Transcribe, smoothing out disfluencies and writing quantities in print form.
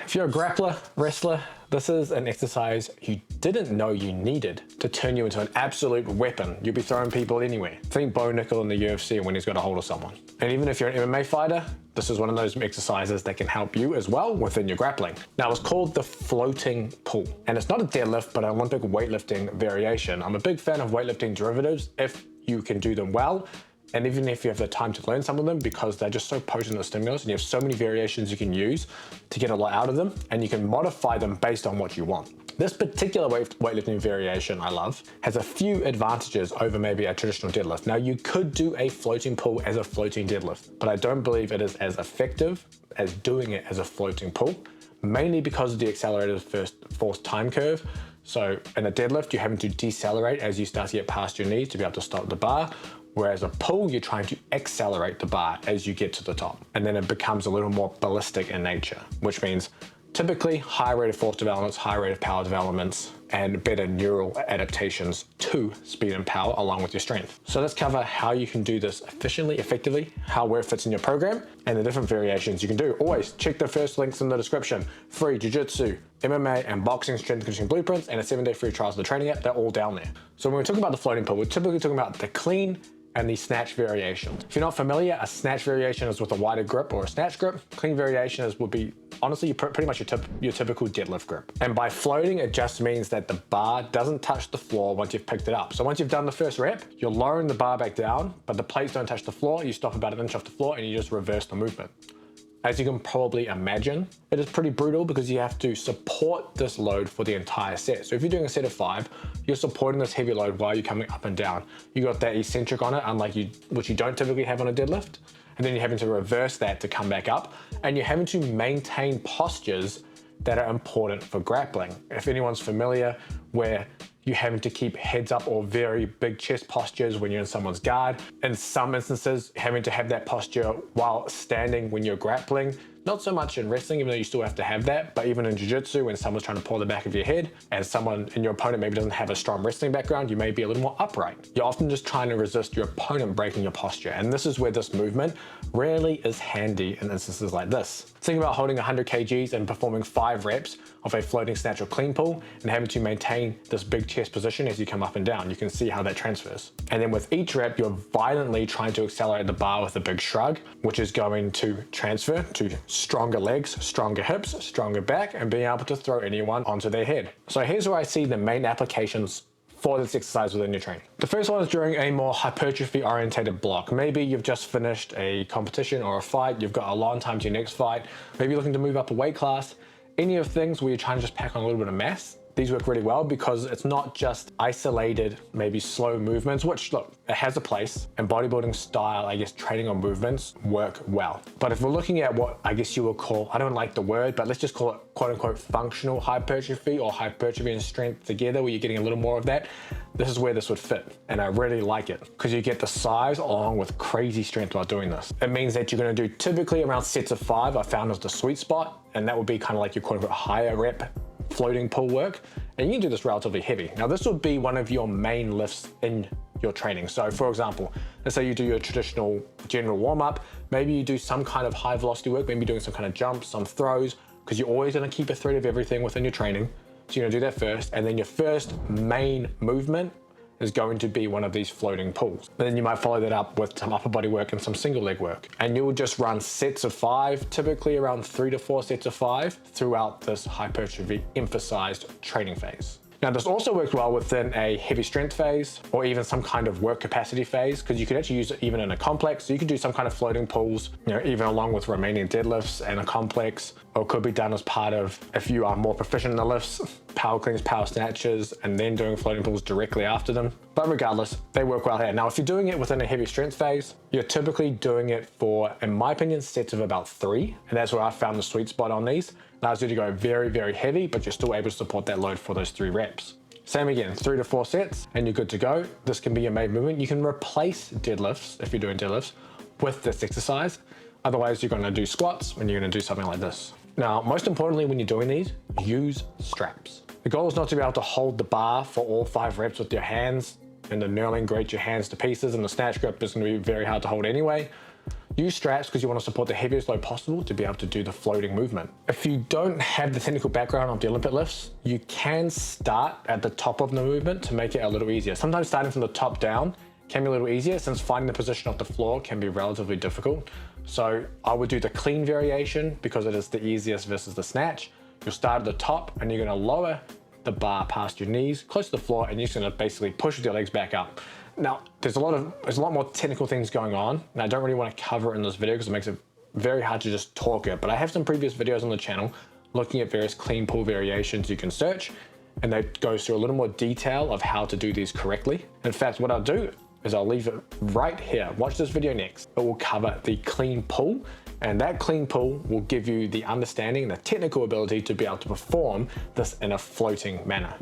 If you're a grappler, wrestler, this is an exercise you didn't know you needed to turn you into an absolute weapon. You'll be throwing people anywhere. Think Bo Nickel in the UFC when he's got a hold of someone. And even if you're an MMA fighter, this is one of those exercises that can help you as well within your grappling. Now it's called the floating pull. And it's not a deadlift, but an Olympic weightlifting variation. I'm a big fan of weightlifting derivatives if you can do them well. And even if you have the time to learn some of them, because they're just so potent as stimulus and you have so many variations you can use to get a lot out of them, and you can modify them based on what you want. This particular weightlifting variation I love has a few advantages over maybe a traditional deadlift. Now you could do a floating pull as a floating deadlift, but I don't believe it is as effective as doing it as a floating pull, mainly because of the accelerated force time curve. So in a deadlift, you're having to decelerate as you start to get past your knees to be able to stop the bar. Whereas a pull, you're trying to accelerate the bar as you get to the top. And then it becomes a little more ballistic in nature, which means typically high rate of force developments, high rate of power developments, and better neural adaptations to speed and power along with your strength. So let's cover how you can do this efficiently, effectively, where it fits in your program, and the different variations you can do. Always check the first links in the description. Free jiu-jitsu, MMA, and boxing strength conditioning blueprints, and a 7-day free trial of the training app. They're all down there. So when we're talking about the floating pull, we're typically talking about the clean and the snatch variation. If you're not familiar, a snatch variation is with a wider grip or a snatch grip. Clean variation would be, honestly, pretty much your typical deadlift grip. And by floating, it just means that the bar doesn't touch the floor once you've picked it up. So once you've done the first rep, you're lowering the bar back down, but the plates don't touch the floor. You stop about an inch off the floor and you just reverse the movement. As you can probably imagine, it is pretty brutal because you have to support this load for the entire set. So if you're doing a set of 5, you're supporting this heavy load while you're coming up and down. You got that eccentric on it, unlike which you don't typically have on a deadlift. And then you're having to reverse that to come back up. And you're having to maintain postures that are important for grappling. If anyone's familiar where you're having to keep heads up or very big chest postures when you're in someone's guard. In some instances, having to have that posture while standing when you're grappling. Not so much in wrestling, even though you still have to have that, but even in jiu-jitsu, when someone's trying to pull the back of your head and someone in your opponent maybe doesn't have a strong wrestling background, you may be a little more upright. You're often just trying to resist your opponent breaking your posture. And this is where this movement rarely is handy in instances like this. Think about holding 100 kgs and performing 5 reps of a floating snatch or clean pull and having to maintain this big chest position as you come up and down. You can see how that transfers. And then with each rep, you're violently trying to accelerate the bar with a big shrug, which is going to transfer to stronger legs, stronger hips, stronger back, and being able to throw anyone onto their head. So here's where I see the main applications for this exercise within your training. The first one is during a more hypertrophy orientated block. Maybe you've just finished a competition or a fight, you've got a long time to your next fight, maybe you're looking to move up a weight class, any of things where you're trying to just pack on a little bit of mass. These work really well because it's not just isolated, maybe slow movements, which look, it has a place, and bodybuilding style, I guess, training on movements work well. But if we're looking at what I guess you would call, I don't like the word, but let's just call it quote unquote functional hypertrophy or hypertrophy and strength together, where you're getting a little more of that, this is where this would fit. And I really like it because you get the size along with crazy strength while doing this. It means that you're gonna do typically around sets of 5, I found as the sweet spot, and that would be kind of like your quote unquote higher rep floating pull work, and you can do this relatively heavy. Now this would be one of your main lifts in your training. So for example, let's say you do your traditional general warm-up, maybe you do some kind of high velocity work, maybe doing some kind of jumps, some throws, because you're always gonna keep a thread of everything within your training. So you're gonna do that first, and then your first main movement is going to be one of these floating pulls. Then you might follow that up with some upper body work and some single leg work. And you'll just run sets of 5, typically around 3 to 4 sets of 5 throughout this hypertrophy emphasized training phase. Now this also works well within a heavy strength phase or even some kind of work capacity phase, because you could actually use it even in a complex. So you could do some kind of floating pulls, even along with Romanian deadlifts and a complex, or it could be done as part of, if you are more proficient in the lifts, power cleans, power snatches, and then doing floating pulls directly after them. But regardless, they work well here. Now, if you're doing it within a heavy strength phase, you're typically doing it for, in my opinion, sets of about 3. And that's where I found the sweet spot on these. Allows you to go very, very heavy, but you're still able to support that load for those 3 reps. Same again, 3 to 4 sets, and you're good to go. This can be your main movement. You can replace deadlifts, if you're doing deadlifts, with this exercise. Otherwise, you're gonna do squats and you're gonna do something like this. Now, most importantly, when you're doing these, use straps. The goal is not to be able to hold the bar for all 5 reps with your hands, and the knurling grate your hands to pieces, and the snatch grip is gonna be very hard to hold anyway. Use straps because you want to support the heaviest load possible to be able to do the floating movement. If you don't have the technical background of the Olympic lifts, you can start at the top of the movement to make it a little easier. Sometimes starting from the top down can be a little easier since finding the position of the floor can be relatively difficult. So I would do the clean variation because it is the easiest versus the snatch. You'll start at the top and you're going to lower the bar past your knees, close to the floor, and you're just going to basically push with your legs back up. Now, there's a lot more technical things going on, and I don't really want to cover it in this video because it makes it very hard to just talk it, but I have some previous videos on the channel looking at various clean pull variations you can search, and that goes through a little more detail of how to do these correctly. In fact, what I'll do is I'll leave it right here. Watch this video next. It will cover the clean pull, and that clean pull will give you the understanding and the technical ability to be able to perform this in a floating manner.